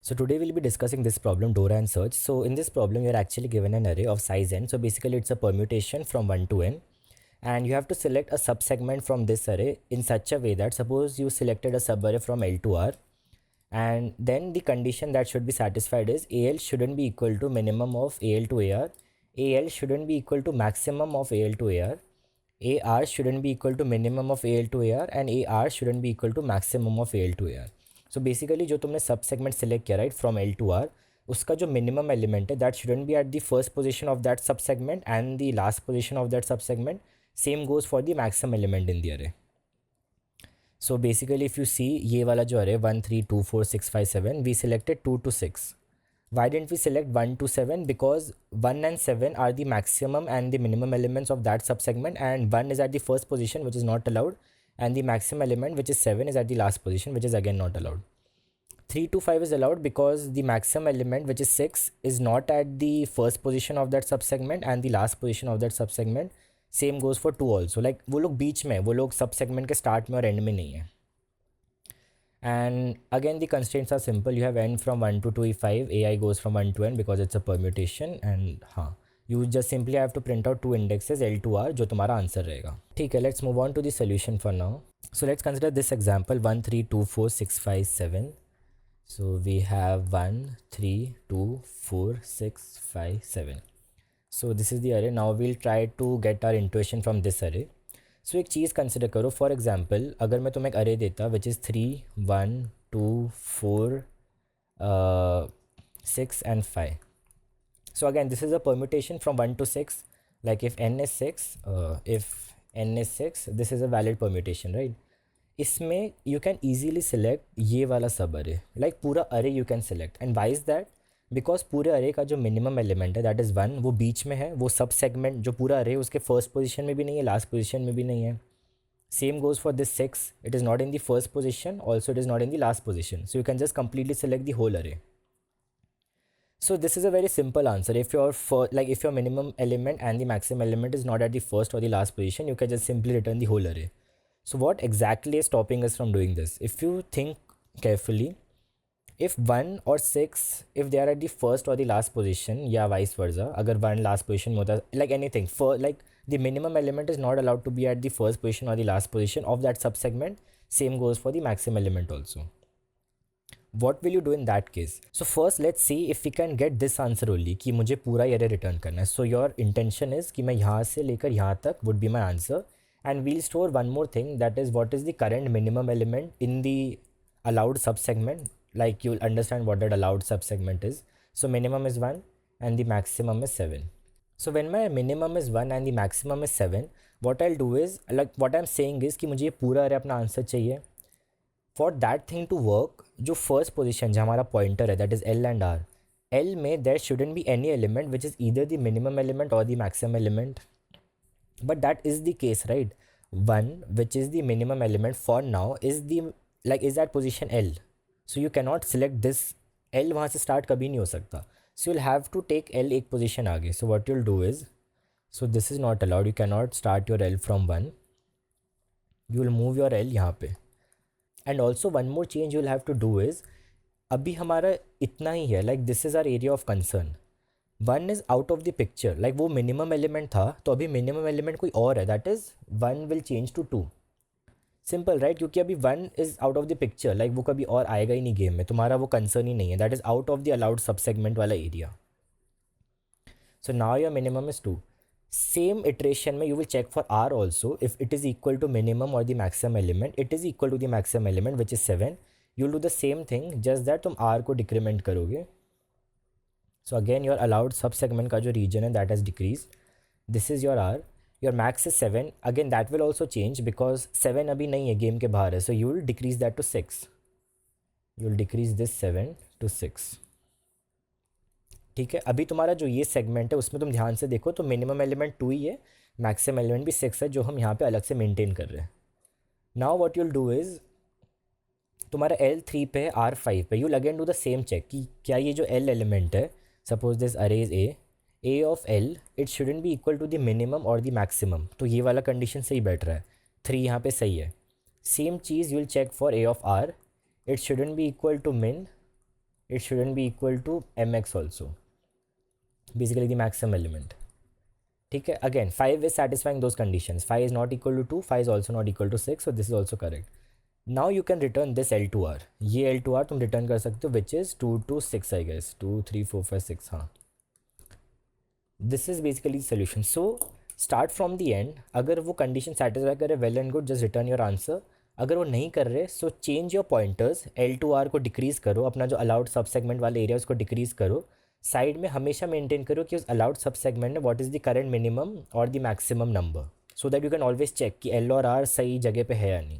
So today we'll be discussing this problem, Dora and search. So in this problem, you're actually given an array of size n. So basically it's a permutation from 1 to n. And you have to select a subsegment from this array in such a way that suppose you selected a subarray from L to R, and then the condition that should be satisfied is AL shouldn't be equal to minimum of AL to AR, AL shouldn't be equal to maximum of AL to AR, AR shouldn't be equal to minimum of AL to AR, and AR shouldn't be equal to maximum of AL to AR. So basically जो तुमने sub segment select किया right from L to R, उसका जो minimum element है that shouldn't be at the first position of that sub segment and the last position of that sub segment. Same goes for the maximum element in the array. So basically if you see ये वाला जो अरे 1 3 2 4 6 5 7 we selected 2 to 6. Why didn't we select 1 to 7? Because 1 and 7 are the maximum and the minimum elements of that subsegment, and 1 is at the first position, which is not allowed, and the maximum element, which is 7, is at the last position, which is again not allowed. 3 to 5 is allowed because the maximum element, which is 6, is not at the first position of that subsegment and the last position of that subsegment. Same goes for 2 also. Like वो लोग बीच में, वो लोग subsegment के start में और end में नहीं है. And again the constraints are simple. You have n from 1 to 2e5, ai goes from 1 to n because it's a permutation, and you just simply have to print out two indexes L to R जो तुम्हारा answer रहेगा. ठीक है, let's move on to the solution for now. So let's consider this example 1 3 2 4 6 5 7. So we have 1 3 2 4 6 5 7. So this is the array. Now we'll try to get our intuition from this array. सो एक चीज़ consider करो. For example अगर मैं तुम्हें एक अरे देता which is 3 1 2 4 6 and 5. So again this is a permutation from 1 to 6. Like if n is 6, this is a valid permutation, right? इसमें you can easily select ये वाला सब अरे, like पूरा अरे you can select. And why is that? Because पूरे अरे का जो मिनिमम एलिमेंट है दैट इज़ 1, वो बीच में है. वो सब सेगमेंट जो पूरा अरे उसके फर्स्ट पोजीशन में भी नहीं है, लास्ट पोजीशन में भी नहीं है. Same goes for this 6. It is not in the first position, also it is not in the last position. So you can just completely select the whole array. So this is a very simple answer. If your minimum element and the maximum element is not at the first or the last position, you can just simply return the whole array. So what exactly is stopping us from doing this? If you think carefully, if 1 or 6, if they are at the first or the last position, या vice versa, अगर 1 last position में होता है, like anything, for like the minimum element is not allowed to be at the first position or the last position of that subsegment. Same goes for the maximum element also. What will you do in that case? So first let's see if we can get this answer only कि मुझे पूरा ये return करना है. So your intention is कि मैं यहाँ से लेकर यहाँ तक would be my answer, and we'll store one more thing, that is what is the current minimum element in the allowed subsegment. Like you'll understand what that allowed subsegment is. So minimum is 1 and the maximum is 7. So when my minimum is 1 and the maximum is 7, what I'll do is, like what I'm saying is कि मुझे ये पूरा अरे अपना answer चाहिए. For that thing to work, जो first position जहाँ हमारा pointer है, that is L and R, L में there shouldn't be any element which is either the minimum element or the maximum element. But that is the case, right? 1, which is the minimum element for now, is at position L. So you cannot select this. L वहाँ से start कभी नहीं हो सकता. So you'll have to take L एक position आगे. So what you'll do is, so this is not allowed. You cannot start your L from 1. You will move your L यहाँ पे. And also one more change you'll have to do is, अभी हमारा इतना ही है. Like this is our area of concern. 1 is out of the picture. Like वो minimum element था, तो अभी minimum element कोई और है. That is 1 will change to 2. Simple right, क्योंकि अभी 1 is out of the picture. Like वो कभी और आएगा ही नहीं गेम में, तुम्हारा वो कंसर्न ही नहीं है. That is out of the allowed sub segment वाला area. So now your minimum is 2. Same iteration में you will check for R also. If it is equal to minimum और the maximum element, it is equal to the maximum element which is 7. You will do the same thing, just that तुम R को decrement करोगे. So again your allowed sub segment का जो reason है that has decrease. This is your R. Your max is 7. Again that will also change because 7 अभी नहीं है, game के बाहर है. So you will decrease that to 6. You will decrease this 7 to 6. ठीक है, अभी तुम्हारा जो ये सेगमेंट है उसमें तुम ध्यान से देखो तो मिनिमम एलिमेंट 2 ही है, मैक्सिमम एलिमेंट भी 6 है, जो हम यहाँ पे अलग से मेंटेन कर रहे हैं. Now what you'll do is, तुम्हारा L 3 पे है, R 5 पे. You'll again do the same check कि क्या ये जो L एलिमेंट है, suppose this array is A of L, it shouldn't be equal to the minimum or the maximum. तो ये वाला कंडीशन सही बैठ रहा है. 3 यहाँ पे सही है. Same cheese you will check for A of R. It shouldn't be equal to min it shouldn't be equal to mx also, basically the maximum element. ठीक है, again 5 is satisfying those conditions. 5 is not equal to 2, 5 is also not equal to 6, so this is also correct. Now you can return this L2R. ये L2R तुम return कर सकते हो, which is 2 to 6 I guess, 2 3 4 5 6, हाँ. This is basically solution. So start from the end. अगर वो condition satisfy करे, well and good, just return your answer. अगर वो नहीं कर रहे, so change your pointers, L2R को डिक्रीज़ करो, अपना जो allowed सब सेगमेंट वाले एरिया उसको डिक्रीज़ करो. साइड में हमेशा मेंटेन करो कि उस अलाउड सब सेगमेंट में what is the current minimum और the maximum number, so that you can always check कि एल और आर सही जगह पे है या नहीं.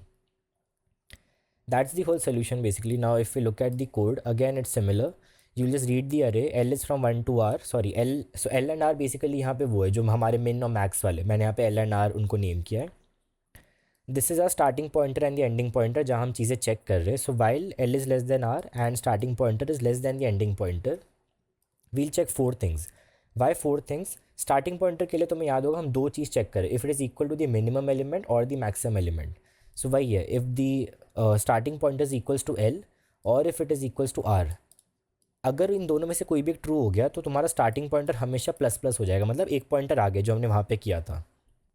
That's the whole solution basically. Now if you look at the code again, it's similar. You will just read the array, L is from 1 to r, sorry L, so L and R basically यहाँ पे वो है जो हमारे मिन और max वाले, मैंने यहाँ पे एल एंड आर उनको नेम किया है. This is R starting pointer and the ending pointer जहाँ हम चीज़ें चेक कर रहे हैं. So while L is less than R and starting pointer is less than the ending pointer, we'll check 4 things. Why 4 things? Starting pointer के लिए तुम्हें याद होगा हम दो चीज़ चेक करें, if it is equal to the minimum element और द मैक्सिमम एलिमेंट. सो वही है, if the starting pointer is equals to L और if it is equals to R. अगर इन दोनों में से कोई भी एक ट्रू हो गया तो तुम्हारा स्टार्टिंग पॉइंटर हमेशा प्लस प्लस हो जाएगा, मतलब एक पॉइंटर आगे जो हमने वहाँ पे किया था.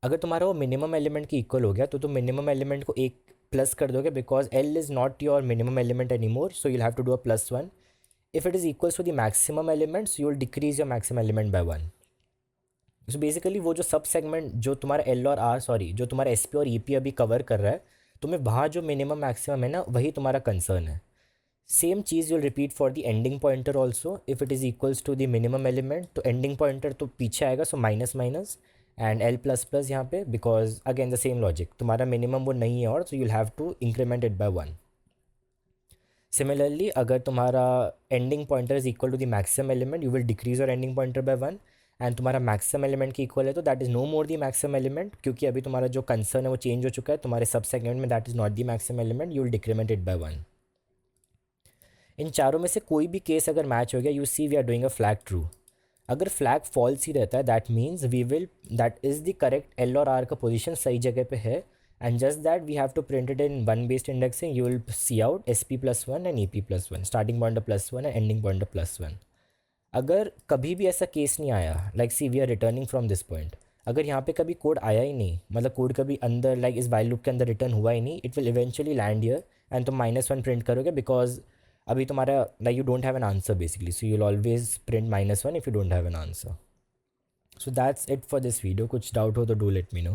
अगर तुम्हारा वो मिनिमम एलिमेंट की इक्वल हो गया तो तुम मिनिमम एलिमेंट को एक प्लस कर दोगे, because L is not your minimum element any more, so you'll have to do a +1. If it is equals to the maximum elements, you will decrease your maximum element by 1. So basically वो जो सब segment जो तुम्हारा L और R, sorry जो तुम्हारा SP और EP अभी कवर कर रहा है, तुम्हें वहाँ जो मिनिमम मैक्सिमम है ना वही तुम्हारा कंसर्न है. सेम चीज़ you'll repeat for the ending pointer also. If it is equals to the minimum element तो एंडिंग पॉइंटर तो पीछे आएगा, so minus minus and L plus plus यहाँ पे, because again the same logic, तुम्हारा minimum वो नहीं है और so you'll have to increment it by 1. Similarly अगर तुम्हारा ending pointer is equal to the maximum element, you will decrease your ending pointer by 1. And तुम्हारा मैक्सिमम एलिमेंट की equal है तो that is no more the maximum element, क्योंकि अभी तुम्हारा जो कंसर्न है वो चेंज हो चुका है तुम्हारे सब सेगमेंट में, that is not the maximum element, you will decrement it by 1. इन चारों में से कोई भी केस अगर मैच हो गया, you see we are doing a flag true. अगर फ्लैग फॉल्स ही रहता है that means we will, that is the correct L और आर का पोजिशन सही जगह पे है. And just that we have to print it in one based indexing. You will see out SP plus 1 and EP plus 1, starting pointer plus 1 and ending pointer plus 1. अगर कभी भी ऐसा केस नहीं आया, like see we are returning from this point, अगर यहाँ पे कभी कोड आया ही नहीं, मतलब कोड कभी अंदर लाइक इस वाइल लूप के अंदर रिटर्न हुआ ही नहीं, it will eventually land here and तुम -1 प्रिंट करोगे, बिकॉज अभी तुम्हारा like you don't have an answer basically, so you will always print -1 if you don't have an answer. So that's it for this video. कुछ doubt हो तो do let me know.